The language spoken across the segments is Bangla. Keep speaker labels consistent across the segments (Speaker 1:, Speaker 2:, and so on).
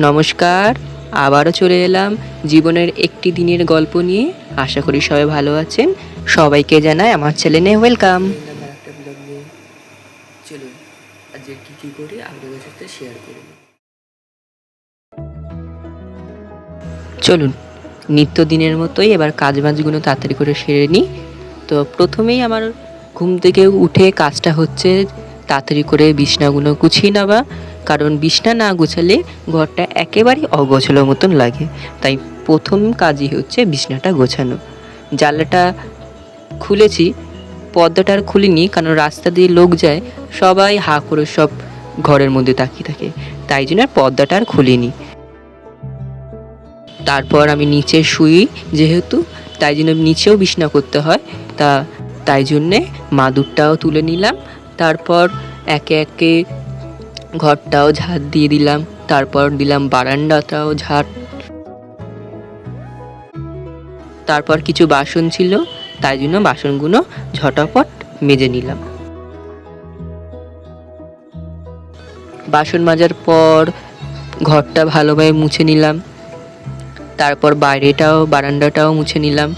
Speaker 1: নমস্কার, আবারও চলে এলাম জীবনের একটি দিনের গল্প নিয়ে। আশা করি সবাই ভালো আছেন। সবাইকে জানাই আমার চ্যানেলে ওয়েলকাম। একটা ব্লগ নিয়ে চলুন আজকে কী করি আপনাদের সাথে শেয়ার করব। চলুন নিত্যদিনের মতোই এবার কাজবাজগুলো তাড়াতাড়ি করে সেরে নিই। তো প্রথমেই আমার ঘুম থেকে উঠে কাজটা হচ্ছে তাড়াতাড়ি করে বিছনাগুলো গুছিয়ে নেওয়া, কারণ বিছনা না গুছালে ঘরটা একেবারেই অগোছালো মতন লাগে। তাই প্রথম কাজই হচ্ছে বিছনাটা গোছানো। জানলাটা খুলেছি, পর্দাটা আর খুলিনি, কারণ রাস্তা দিয়ে লোক যায়, সবাই হা করে সব ঘরের মধ্যে তাকিয়ে থাকে, তাই জন্য আর পর্দাটা আর খুলিনি। তারপর আমি নিচে শুই, যেহেতু তাই জন্য নিচেও বিছনা করতে হয়, তাই জন্যে মাদুরটাও তুলে নিলাম। তারপর একে একে ঘরটাও ঝাড় দিয়ে দিলাম, তারপর দিলাম বারান্দাটাও ঝাড়। তারপর কিছু বাসন ছিল, তাই জন্য বাসনগুলো ঝটাপট মেজে নিলাম। বাসন মাজার পর ঘরটা ভালোভাবে মুছে নিলাম, তারপর বাইরেটাও বারান্দাটাও মুছে নিলাম।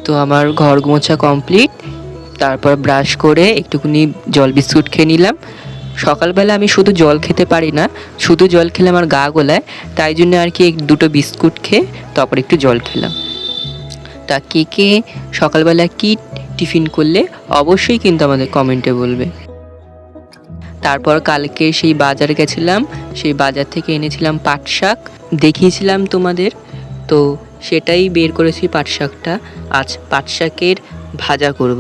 Speaker 1: তো আমার ঘর মোছা কমপ্লিট। তারপর ব্রাশ করে একটুখানি জল বিস্কুট খেয়ে নিলাম। সকালবেলা আমি শুধু জল খেতে পারি না, শুধু জল খেলে আমার গা গোলায়, তাই জন্য আর কি দুটো বিস্কুট খেয়ে তারপর একটু জল খেলাম। তা কে সকালবেলা কি টিফিন করলে অবশ্যই কিন্তু আমাদের কমেন্টে বলবে। তারপর কালকে সেই বাজার গেছিলাম, সেই বাজার থেকে এনেছিলাম পাট শাক, দেখিয়েছিলাম তোমাদের, তো সেটাই বের করেছি পাট শাকটা। আজ পাট শাকের ভাজা করব।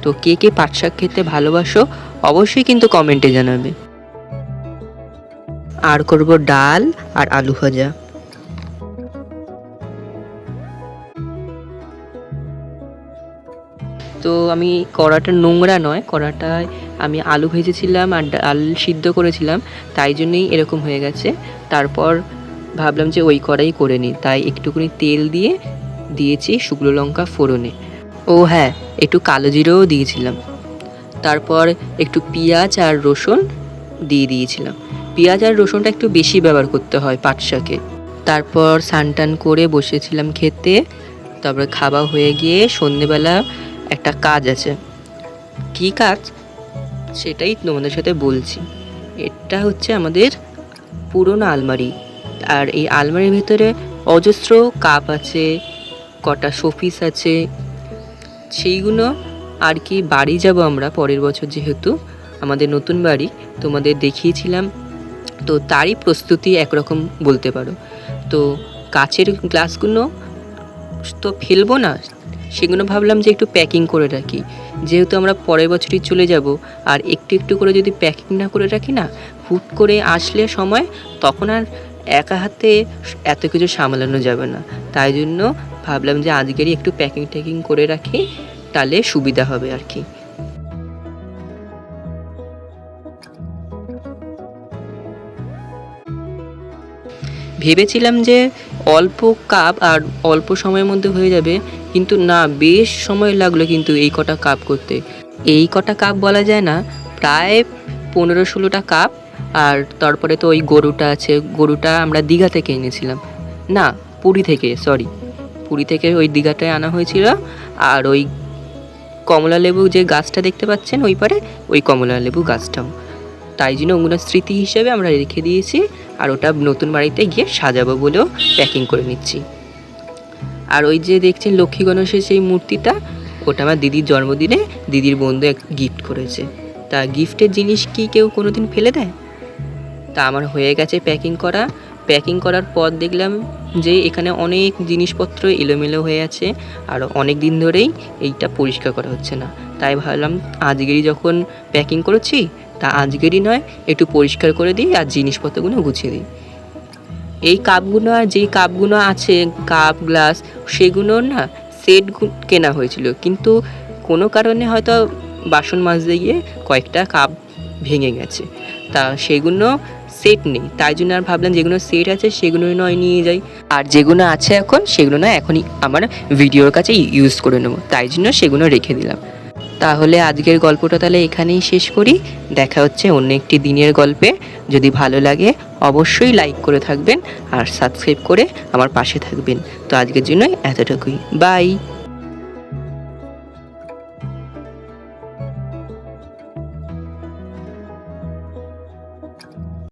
Speaker 1: তো কে পাট শাক খেতে ভালোবাসো অবশ্যই কিন্তু কমেন্টে জানাবে। আর করব ডাল আর আলু ভাজা। তো আমি কড়াটা নোংরা নয়, কড়াটায় আমি আলু ভেজেছিলাম আর ডাল সিদ্ধ করেছিলাম, তাই জন্যই এরকম হয়ে গেছে। তারপর ভাবলাম যে ওই কড়াই করে নিই, তাই একটুখানি তেল দিয়েছি শুকনো লঙ্কা ফোড়নে। ও হ্যাঁ, একটু কালো জিরেও দিয়েছিলাম। তারপর একটু পেঁয়াজ আর রসুন দিয়েছিলাম। পেঁয়াজ আর রসুনটা একটু বেশি ব্যবহার করতে হয় পাট শাকে। তারপর স্নান করে বসেছিলাম খেতে। তারপরে খাওয়া হয়ে গিয়ে সন্ধেবেলা একটা কাজ আছে। কী কাজ সেটাই তোমাদের সাথে বলছি। এটা হচ্ছে আমাদের পুরনো আলমারি, আর এই আলমারির ভেতরে অজস্র কাপ আছে, কটা শোপিস আছে। সেইগুলো আর কি বাড়ি যাব আমরা পরের বছর, যেহেতু আমাদের নতুন বাড়ি তোমাদের দেখিয়েছিলাম, তো তারই প্রস্তুতি একরকম বলতে পারো। তো কাচের গ্লাসগুলো তো ফেলবো না, সেগুলো ভাবলাম যে একটু প্যাকিং করে রাখি, যেহেতু আমরা পরের বছরই চলে যাব। আর একটু একটু করে যদি প্যাকিং না করে রাখি না, হুট করে আসলে সময়, তখন আর একা হাতে এত কিছু সামলানো যাবে না। তাই জন্য ভাবলাম যে আজকেরই একটু প্যাকিং করে রাখি, তাহলে সুবিধা হবে আর কি। ভেবেছিলাম যে অল্প কাপ আর অল্প সময়ের মধ্যে হয়ে যাবে, কিন্তু না, বেশ সময় লাগলো কিন্তু এই কটা কাপ করতে। এই কটা কাপ বলা যায় না, প্রায় 15-16টা কাপ। আর তারপরে তো ওই গরুটা আছে, গরুটা আমরা দীঘা থেকে এনেছিলাম, না পুরী থেকে ওই দীঘাটায় আনা হয়েছিল। আর ওই কমলা লেবু যে গাছটা দেখতে পাচ্ছেন ওই পারে, ওই কমলা লেবু গাছটাও, তাই জন্য ওগুলো স্মৃতি হিসেবে আমরা রেখে দিয়েছি। আর ওটা নতুন বাড়িতে গিয়ে সাজাবো বলেও প্যাকিং করে নিচ্ছি। আর ওই যে দেখছেন লক্ষ্মী গণেশের সেই মূর্তিটা, ওটা আমার দিদির জন্মদিনে দিদির বন্ধু এক গিফট করেছে। তা গিফটের জিনিস কি কেউ কোনো দিন ফেলে দেয়? তা আমার হয়ে গেছে প্যাকিং করার পর দেখলাম যে এখানে অনেক জিনিসপত্র এলোমেলো হয়ে আছে, আর অনেক দিন ধরেই এইটা পরিষ্কার করা হচ্ছে না। তাই ভাবলাম আজকেরই যখন প্যাকিং করেছি, তা আজকেরই নয়, একটু পরিষ্কার করে দিই আর জিনিসপত্রগুলো গুছিয়ে দিই। এই কাপগুলো আর যেই কাপগুলো আছে, কাপ গ্লাস, সেগুলো না সেট কেনা হয়েছিল, কিন্তু কোনো কারণে হয়তো বাসন মাজতে গিয়ে কয়েকটা কাপ ভেঙে গেছে, তা সেগুলো সেট নেই। তাই জন্য আর ভাবলাম যেগুলো সেট আছে সেগুলোই নয় নিয়ে যাই, আর যেগুলো আছে এখন সেগুলো না এখনই আমার ভিডিওর কাছে ইউজ করে নেবো, তাই জন্য সেগুলো রেখে দিলাম। তাহলে আজকের গল্পটা তাহলে এখানেই শেষ করি। দেখা হচ্ছে অন্য একটি দিনের গল্পে। যদি ভালো লাগে অবশ্যই লাইক করে থাকবেন আর সাবস্ক্রাইব করে আমার পাশে থাকবেন। তো আজকের জন্য এতটুকুই, বাই।